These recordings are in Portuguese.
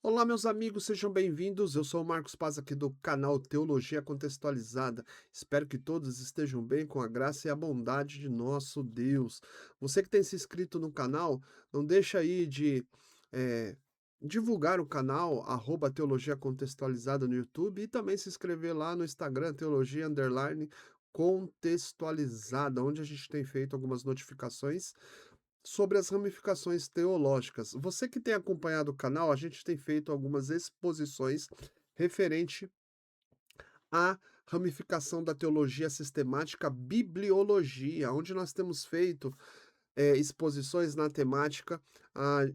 Olá, meus amigos, sejam bem-vindos. Eu sou o Marcos Paz aqui do canal Teologia Contextualizada. Espero que todos estejam bem com a graça e a bondade de nosso Deus. Você que tem se inscrito no canal, não deixa aí de eh, divulgar o canal, Teologia Contextualizada no YouTube e também se inscrever lá no Instagram, Teologia Contextualizada, onde a gente tem feito algumas notificações sobre as ramificações teológicas. Você que tem acompanhado o canal, a gente tem feito algumas exposições referente à ramificação da teologia sistemática, bibliologia, onde nós temos feito exposições na temática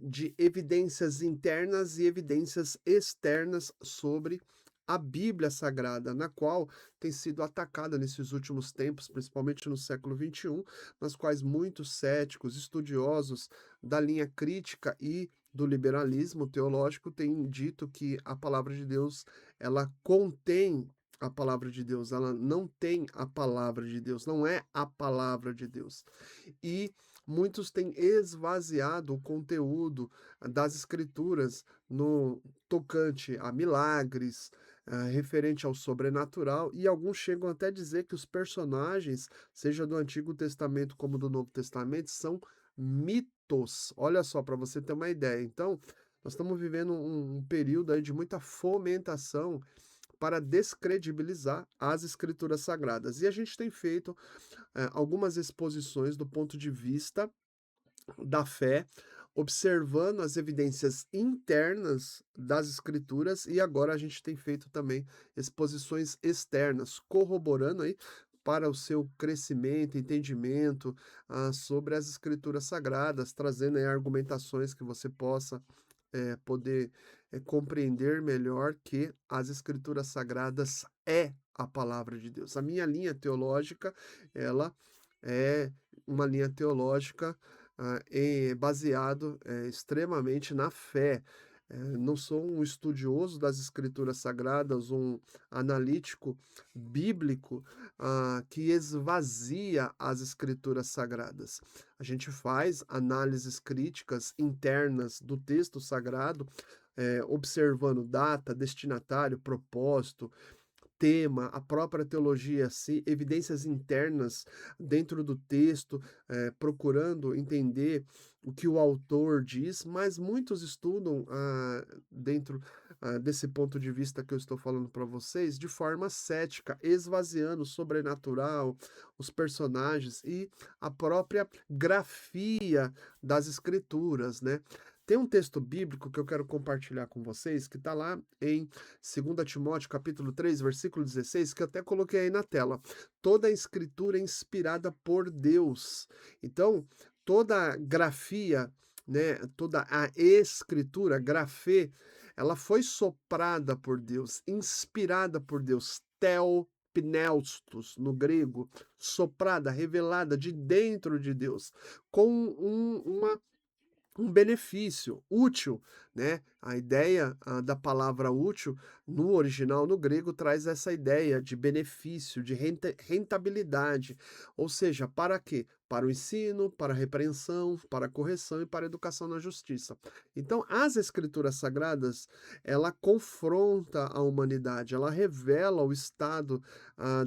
de evidências internas e evidências externas sobre a Bíblia Sagrada, na qual tem sido atacada nesses últimos tempos, principalmente no século XXI, nas quais muitos céticos, estudiosos da linha crítica e do liberalismo teológico têm dito que a palavra de Deus, ela contém a palavra de Deus, ela não tem a palavra de Deus, não é a palavra de Deus. E muitos têm esvaziado o conteúdo das escrituras no tocante a milagres, referente ao sobrenatural, e alguns chegam até a dizer que os personagens, seja do Antigo Testamento como do Novo Testamento, são mitos. Olha só, para você ter uma ideia. Então, nós estamos vivendo um período aí de muita fomentação para descredibilizar as escrituras sagradas. E a gente tem feito algumas exposições do ponto de vista da fé, observando as evidências internas das escrituras, e agora a gente tem feito também exposições externas, corroborando aí para o seu crescimento, entendimento sobre as escrituras sagradas, trazendo aí argumentações que você possa poder compreender melhor que as escrituras sagradas é a palavra de Deus. A minha linha teológica, ela é uma linha teológica baseado extremamente na fé. Não sou um estudioso das escrituras sagradas, um analítico bíblico que esvazia as escrituras sagradas. A gente faz análises críticas internas do texto sagrado, observando data, destinatário, propósito, tema, a própria teologia, se evidências internas dentro do texto, procurando entender o que o autor diz, mas muitos estudam dentro desse ponto de vista que eu estou falando para vocês, de forma cética, esvaziando o sobrenatural, os personagens e a própria grafia das escrituras, né? Tem um texto bíblico que eu quero compartilhar com vocês, que está lá em 2 Timóteo capítulo 3, versículo 16, que eu até coloquei aí na tela. Toda a escritura é inspirada por Deus. Então, toda a grafia, né, toda a escritura, grafê, ela foi soprada por Deus, inspirada por Deus, theopneustos no grego, soprada, revelada de dentro de Deus, com um benefício útil, né? A ideia da palavra útil no original, no grego, traz essa ideia de benefício, de rentabilidade. Ou seja, para quê? Para o ensino, para a repreensão, para a correção e para a educação na justiça. Então, as escrituras sagradas, ela confronta a humanidade, ela revela o estado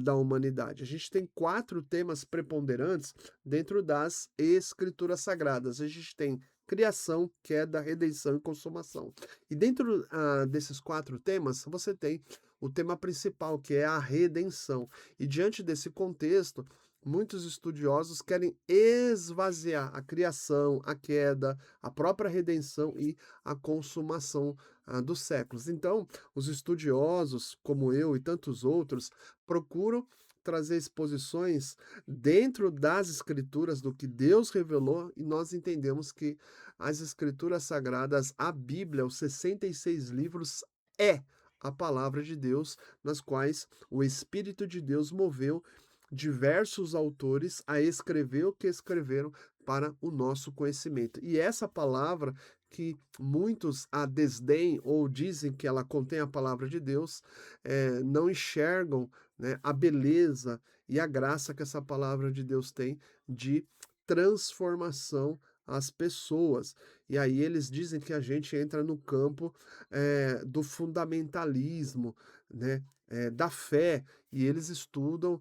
da humanidade. A gente tem 4 temas preponderantes dentro das escrituras sagradas. A gente tem criação, queda, redenção e consumação. E dentro desses 4 temas, você tem o tema principal, que é a redenção. E diante desse contexto, muitos estudiosos querem esvaziar a criação, a queda, a própria redenção e a consumação dos séculos. Então, os estudiosos, como eu e tantos outros, procuram trazer exposições dentro das escrituras do que Deus revelou, e nós entendemos que as escrituras sagradas, a Bíblia, os 66 livros, é a palavra de Deus, nas quais o Espírito de Deus moveu diversos autores a escrever o que escreveram para o nosso conhecimento. E essa palavra que muitos a desdém ou dizem que ela contém a palavra de Deus, não enxergam, né, a beleza e a graça que essa palavra de Deus tem de transformação as pessoas. E aí eles dizem que a gente entra no campo, do fundamentalismo, né, da fé, e eles estudam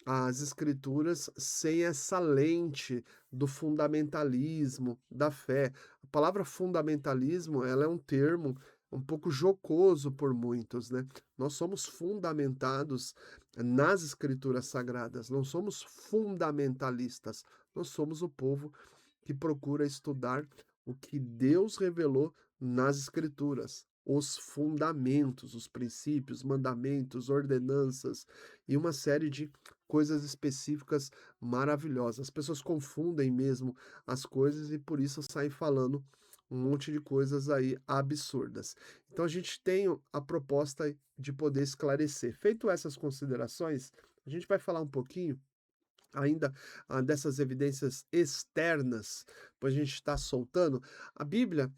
as escrituras sem essa lente do fundamentalismo, da fé. A palavra fundamentalismo, ela é um termo um pouco jocoso por muitos, né. Nós somos fundamentados nas escrituras sagradas, não somos fundamentalistas, nós somos o povo que procura estudar o que Deus revelou nas escrituras, os fundamentos, os princípios, mandamentos, ordenanças e uma série de coisas específicas maravilhosas. As pessoas confundem mesmo as coisas e por isso saem falando um monte de coisas aí absurdas. Então a gente tem a proposta de poder esclarecer. Feito essas considerações, a gente vai falar um pouquinho ainda, dessas evidências externas, pois a gente está soltando. A Bíblia,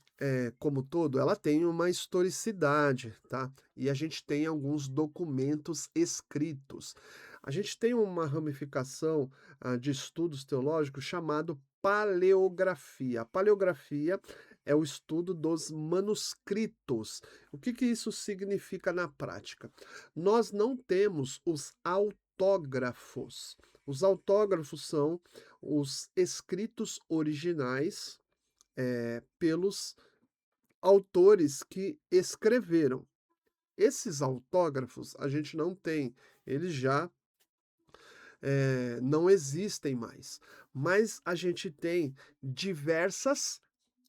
como todo, ela tem uma historicidade, tá? E a gente tem alguns documentos escritos. A gente tem uma ramificação, de estudos teológicos chamado paleografia. A paleografia é o estudo dos manuscritos. O que que isso significa na prática? Nós não temos os autógrafos. Os autógrafos são os escritos originais, pelos autores que escreveram. Esses autógrafos a gente não tem, eles já, não existem mais, mas a gente tem diversas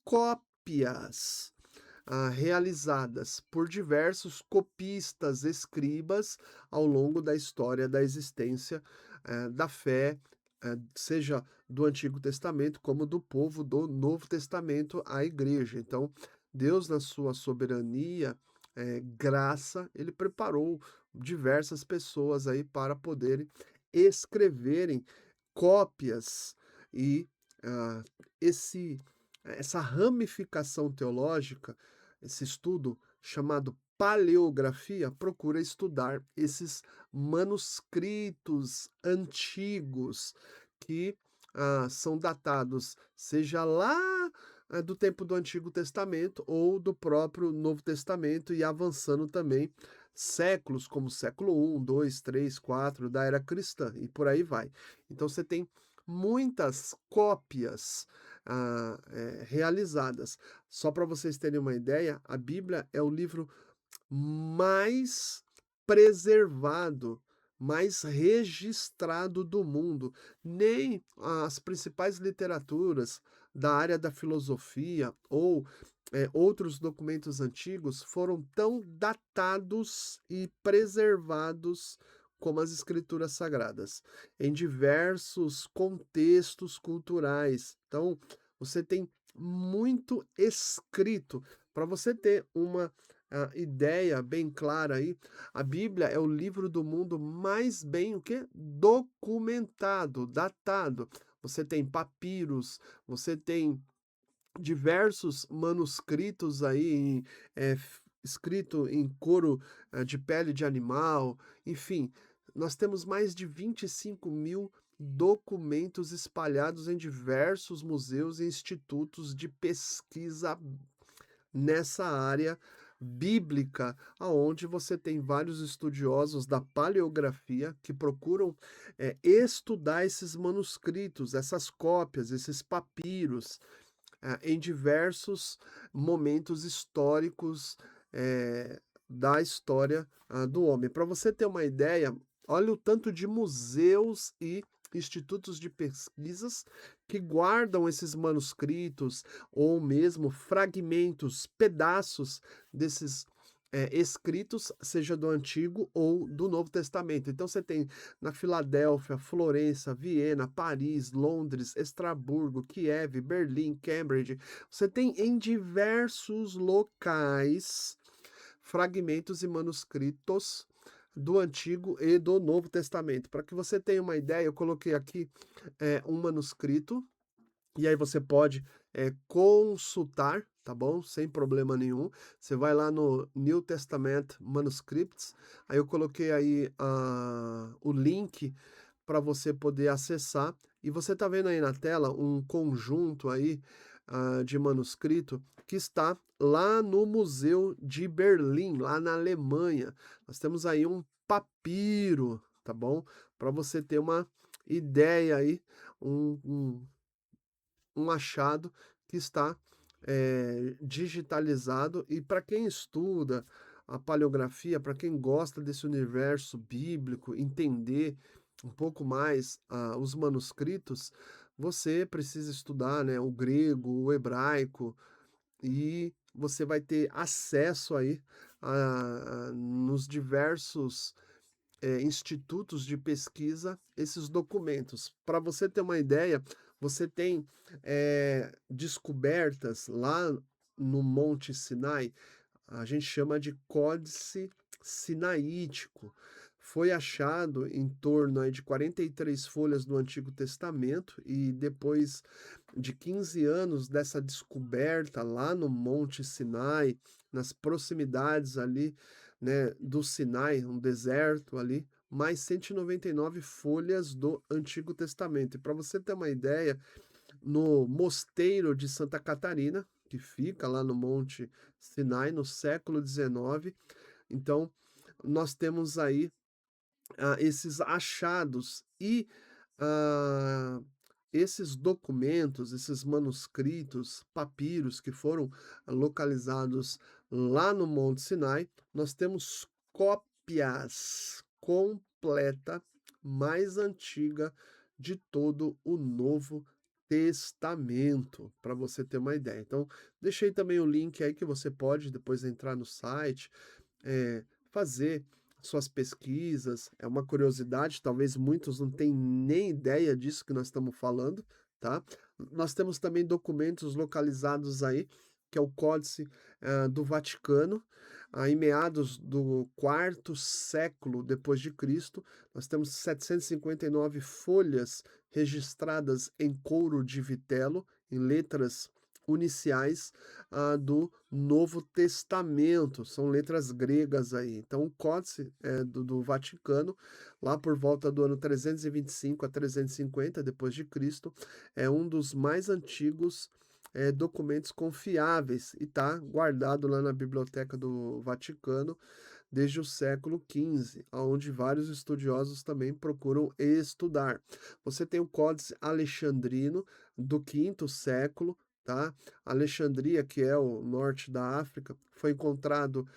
cópias, realizadas por diversos copistas, escribas, ao longo da história da existência, da fé, seja do Antigo Testamento como do povo do Novo Testamento, a igreja. Então, Deus, na sua soberania, graça, ele preparou diversas pessoas aí para poderem escreverem cópias e, ah, esse essa ramificação teológica, esse estudo chamado paleografia, procura estudar esses manuscritos antigos que, são datados, seja lá, do tempo do Antigo Testamento ou do próprio Novo Testamento e avançando também séculos, como século I, II, III, IV da era cristã e por aí vai. Então você tem muitas cópias, realizadas. Só para vocês terem uma ideia, a Bíblia é o livro mais preservado, mais registrado do mundo. Nem as principais literaturas da área da filosofia ou outros documentos antigos foram tão datados e preservados como as escrituras sagradas, em diversos contextos culturais. Então, você tem muito escrito. Para você ter uma ideia bem clara aí, a Bíblia é o livro do mundo mais bem o quê? Documentado, datado. Você tem papiros, você tem diversos manuscritos aí escrito em couro, de pele de animal, enfim, nós temos mais de 25.000 documentos espalhados em diversos museus e institutos de pesquisa nessa área bíblica, aonde você tem vários estudiosos da paleografia que procuram, estudar esses manuscritos, essas cópias, esses papiros, em diversos momentos históricos, da história, do homem. Para você ter uma ideia, olha o tanto de museus e institutos de pesquisas que guardam esses manuscritos ou mesmo fragmentos, pedaços desses, escritos, seja do Antigo ou do Novo Testamento. Então você tem na Filadélfia, Florença, Viena, Paris, Londres, Estrasburgo, Kiev, Berlim, Cambridge. Você tem em diversos locais fragmentos e manuscritos do Antigo e do Novo Testamento. Para que você tenha uma ideia, eu coloquei aqui um manuscrito, e aí você pode consultar, tá bom? Sem problema nenhum. Você vai lá no New Testament Manuscripts, aí eu coloquei aí o link para você poder acessar E você está vendo aí na tela um conjunto aí, de manuscrito que está lá no Museu de Berlim, lá na Alemanha. Nós temos aí um papiro, tá bom? Para você ter uma ideia aí, um um um achado que está, digitalizado, e para quem estuda a paleografia, para quem gosta desse universo bíblico, entender um pouco mais, os manuscritos, você precisa estudar, né, o grego, o hebraico, e você vai ter acesso aí nos diversos institutos de pesquisa esses documentos. Para você ter uma ideia, você tem descobertas lá no Monte Sinai, a gente chama de Códice Sinaítico. Foi achado em torno aí de 43 folhas do Antigo Testamento, e depois de 15 anos dessa descoberta lá no Monte Sinai, nas proximidades ali, né, do Sinai, um deserto ali, mais 199 folhas do Antigo Testamento. E para você ter uma ideia, no Mosteiro de Santa Catarina, que fica lá no Monte Sinai, no século XIX, então nós temos aí esses achados, e ah, esses documentos, esses manuscritos, papiros que foram localizados lá no Monte Sinai, nós temos cópias completa mais antiga de todo o Novo Testamento, para você ter uma ideia. Então, deixei também o link aí que você pode depois entrar no site, fazer suas pesquisas. É uma curiosidade, talvez muitos não tenham nem ideia disso que nós estamos falando, tá? Nós temos também documentos localizados aí, que é o Códice do Vaticano, em meados do quarto século depois de Cristo. Nós temos 759 folhas registradas em couro de vitelo, em letras uniciais do Novo Testamento, são letras gregas aí. Então, o Códice do Vaticano, lá por volta do ano 325 a 350 depois de Cristo, é um dos mais antigos documentos confiáveis, e está guardado lá na Biblioteca do Vaticano desde o século XV, onde vários estudiosos também procuram estudar. Você tem o Códice Alexandrino do quinto século, tá? Alexandria, que é o norte da África, foi encontrado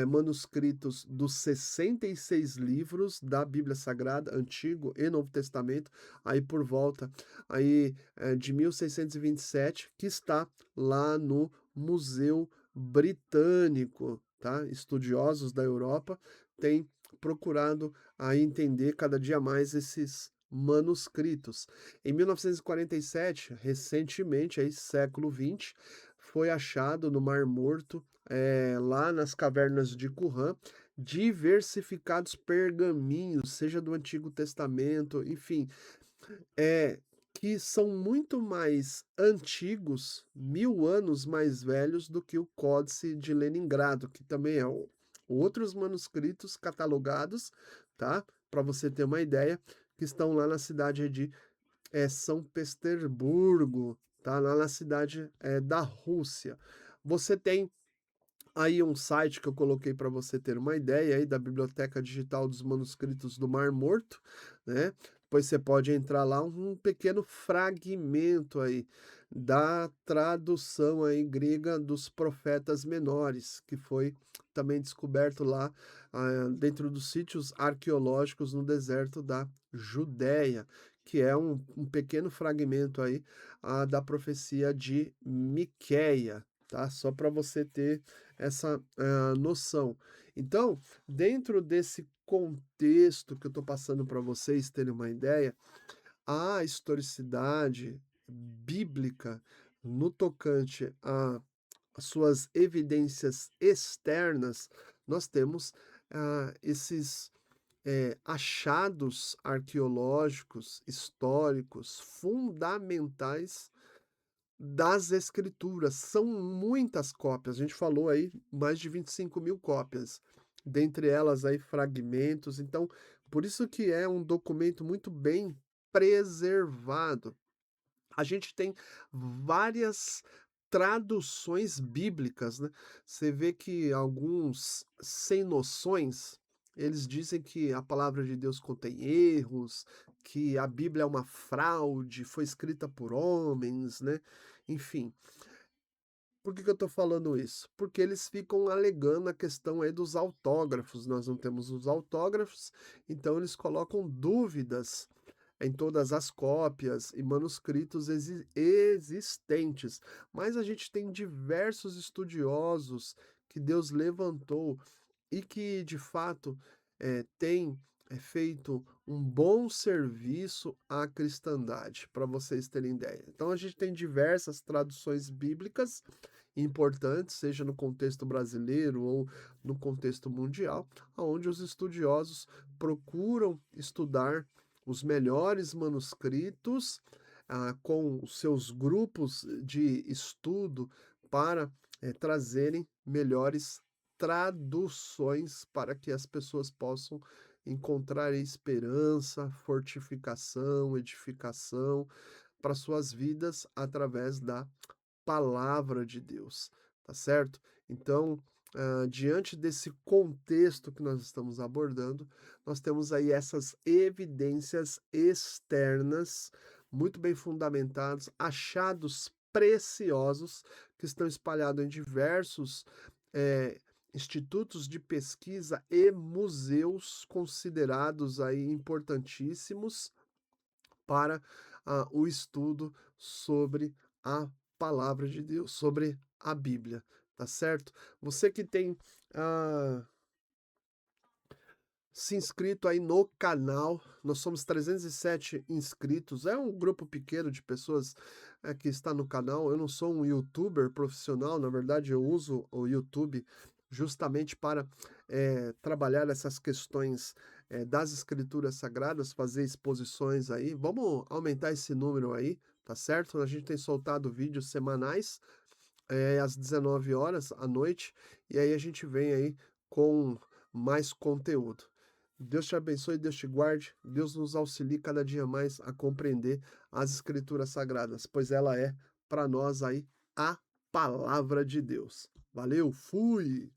manuscritos dos 66 livros da Bíblia Sagrada, Antigo e Novo Testamento, aí por volta aí, de 1627, que está lá no Museu Britânico, tá? Estudiosos da Europa têm procurado aí entender cada dia mais esses manuscritos. Em 1947, recentemente, aí, século XX, foi achado no Mar Morto, lá nas cavernas de Qumran, diversificados pergaminhos, seja do Antigo Testamento, enfim, que são muito mais antigos, 1000 anos mais velhos do que o Códice de Leningrado, que também é outros manuscritos catalogados, tá? Para você ter uma ideia, que estão lá na cidade de São Petersburgo, tá? Lá na cidade da Rússia. Você tem aí um site que eu coloquei para você ter uma ideia aí da Biblioteca Digital dos Manuscritos do Mar Morto, né? Depois você pode entrar lá, um pequeno fragmento aí da tradução aí grega dos profetas menores, que foi também descoberto lá dentro dos sítios arqueológicos no deserto da Judéia, que é um pequeno fragmento aí da profecia de Miqueia, tá? Só para você ter essa noção. Então, dentro desse contexto que eu estou passando para vocês terem uma ideia, a historicidade bíblica no tocante às suas evidências externas, nós temos esses achados arqueológicos, históricos, fundamentais das escrituras. São muitas cópias, a gente falou aí mais de 25.000 cópias, dentre elas aí fragmentos, então por isso que é um documento muito bem preservado. A gente tem várias traduções bíblicas, né. Você vê que alguns sem noções, eles dizem que a palavra de Deus contém erros, que a Bíblia é uma fraude, foi escrita por homens, né, enfim. Por que que eu estou falando isso? Porque eles ficam alegando a questão aí dos autógrafos, nós não temos os autógrafos, então eles colocam dúvidas em todas as cópias e manuscritos existentes. Mas a gente tem diversos estudiosos que Deus levantou e que, de fato, têm feito um bom serviço à cristandade, para vocês terem ideia. Então, a gente tem diversas traduções bíblicas importantes, seja no contexto brasileiro ou no contexto mundial, onde os estudiosos procuram estudar os melhores manuscritos, com os seus grupos de estudo para, trazerem melhores traduções para que as pessoas possam encontrar esperança, fortificação, edificação para suas vidas através da palavra de Deus, tá certo? Então, diante desse contexto que nós estamos abordando, nós temos aí essas evidências externas, muito bem fundamentados, achados preciosos que estão espalhados em diversos eh, institutos de pesquisa e museus considerados aí importantíssimos para o estudo sobre a palavra de Deus, sobre a Bíblia, tá certo? Você que tem ah, se inscrito aí no canal, nós somos 307 inscritos, é um grupo pequeno de pessoas que está no canal. Eu não sou um youtuber profissional, na verdade, eu uso o YouTube justamente para trabalhar essas questões das escrituras sagradas, fazer exposições aí. Vamos aumentar esse número aí, tá certo? A gente tem soltado vídeos semanais, às 19 horas à noite, e aí a gente vem aí com mais conteúdo. Deus te abençoe, Deus te guarde, Deus nos auxilie cada dia mais a compreender as escrituras sagradas, pois ela é para nós aí a palavra de Deus. Valeu, fui!